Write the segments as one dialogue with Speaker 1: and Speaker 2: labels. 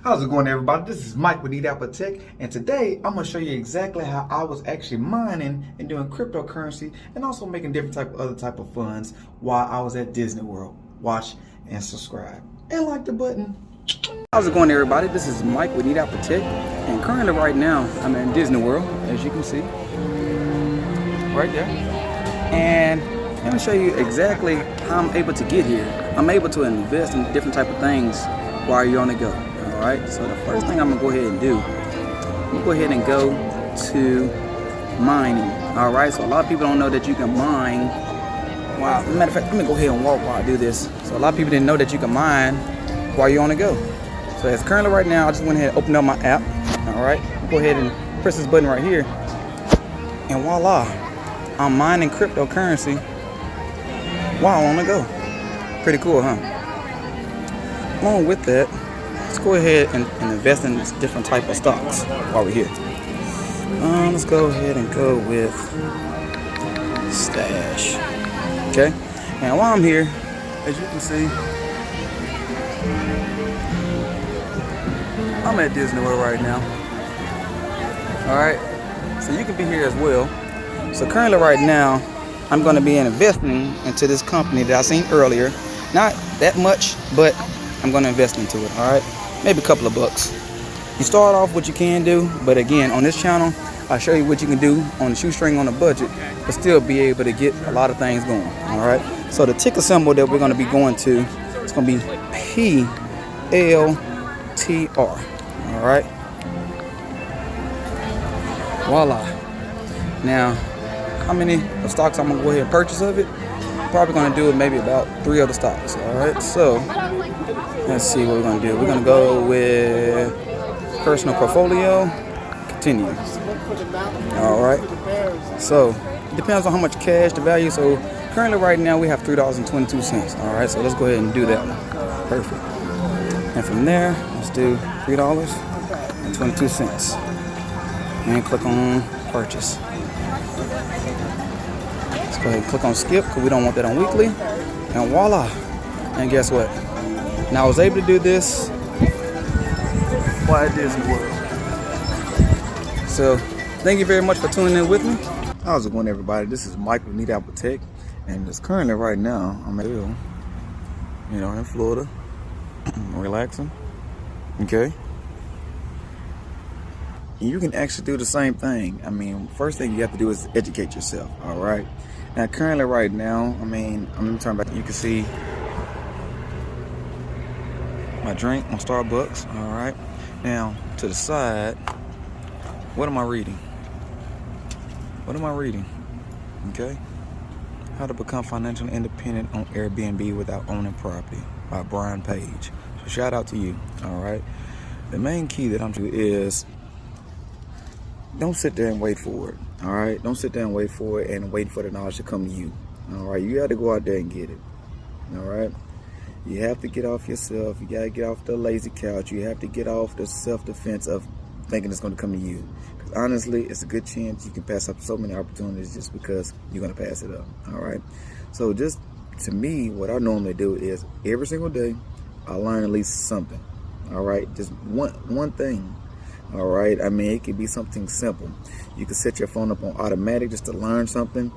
Speaker 1: How's it going, everybody? This is Mike with Apple Tech, and today I'm going to show you exactly how I was actually mining and doing cryptocurrency and also making different other type of funds while I was at Disney World. Watch and subscribe and like the button. How's it going, everybody? This is Mike with Apple Tech, and currently right now I'm in Disney World, as you can see right there, and let me show you exactly how I'm able to get here. I'm able to invest in different type of things while you're on the go. Alright, so the first thing I'm gonna go ahead and do, I'm gonna go ahead and go to mining. Alright, so a lot of people don't know that you can mine. Wow, as a matter of fact, let me go ahead and walk while I do this. So a lot of people didn't know that you can mine while you're on the go. So as currently right now, I just went ahead and opened up my app. Alright, go ahead and press this button right here. And voila, I'm mining cryptocurrency while on the go. Pretty cool, huh? Along with that, let's go ahead and invest in this different type of stocks while we're here. Let's go ahead and go with Stash. Okay, and while I'm here, as you can see, I'm at Disney World right now. Alright, so you can be here as well. So currently right now, I'm going to be investing into this company that I seen earlier. Not that much, but I'm going to invest into it, alright? Maybe a couple of bucks. You start off what you can do, but again, on this channel, I'll show you what you can do on the shoestring on a budget, but still be able to get a lot of things going, alright? So the ticker symbol that we're going to be going to, it's going to be PLTR, alright? Voila. Now, how many stocks I'm going to go ahead and purchase of it? Probably going to do it maybe about 3 other stocks, alright? So, let's see what we're going to do. We're going to go with personal portfolio, continue. Alright, so it depends on how much cash, the value. So currently right now we have $3.22. Alright, so let's go ahead and do that one. Perfect. And from there, let's do $3.22. And click on purchase. Let's go ahead and click on skip because we don't want that on weekly. And voila. And guess what? Now I was able to do this while at Disney World. So thank you very much for tuning in with me. How's it going, everybody? This is Mike with Apple Tech, and it's currently right now I'm in Florida, relaxing. Okay. And you can actually do the same thing. I mean, first thing you have to do is educate yourself. All right. Now currently right now, I'm talking about. You can see my drink, my Starbucks. All right. Now to the side, what am I reading? What am I reading? Okay. How to Become Financially Independent on Airbnb Without Owning Property by Brian Page. So shout out to you. All right. The main key that I'm doing is don't sit there and wait for it. All right. Don't sit there and wait for it and wait for the knowledge to come to you. All right. You got to go out there and get it. All right. You have to get off yourself. You got to get off the lazy couch. You have to get off the self-defense of thinking it's going to come to you. Because honestly, it's a good chance you can pass up so many opportunities just because you're going to pass it up. All right. So just to me, what I normally do is every single day, I learn at least something. All right. Just one thing. All right. I mean, it could be something simple. You can set your phone up on automatic just to learn something.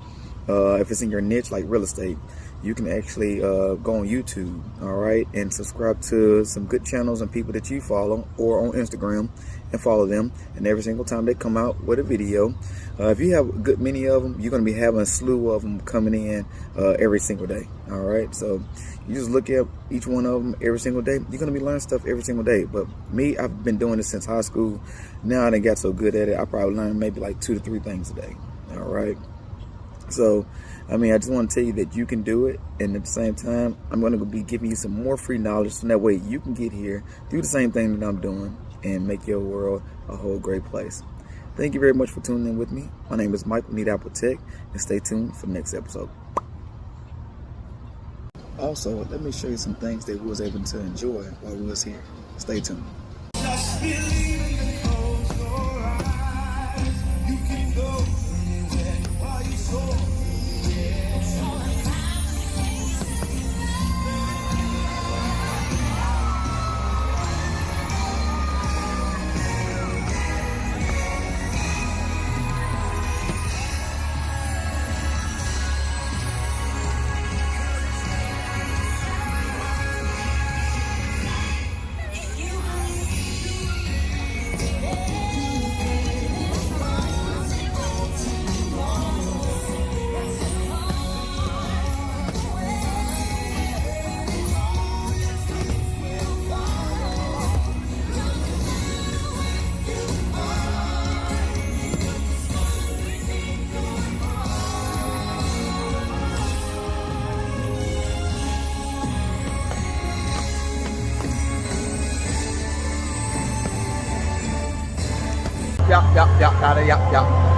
Speaker 1: If it's in your niche like real estate, you can actually go on YouTube, all right, and subscribe to some good channels and people that you follow, or on Instagram and follow them. And every single time they come out with a video, if you have a good many of them, you're going to be having a slew of them coming in every single day. All right, so you just look at each one of them every single day. You're going to be learning stuff every single day. But me, I've been doing this since high school. Now I done got so good at it, I probably learn maybe like 2 to 3 things a day. All right. So, I mean, I just want to tell you that you can do it. And at the same time, I'm going to be giving you some more free knowledge. So that way you can get here, do the same thing that I'm doing, and make your world a whole great place. Thank you very much for tuning in with me. My name is Mike with Apple Tech, and stay tuned for the next episode. Also, let me show you some things that we was able to enjoy while we was here. Stay tuned. Just believe and close your eyes. You can go anywhere while you soar.
Speaker 2: yap, yap, yap, yada, yap, yap.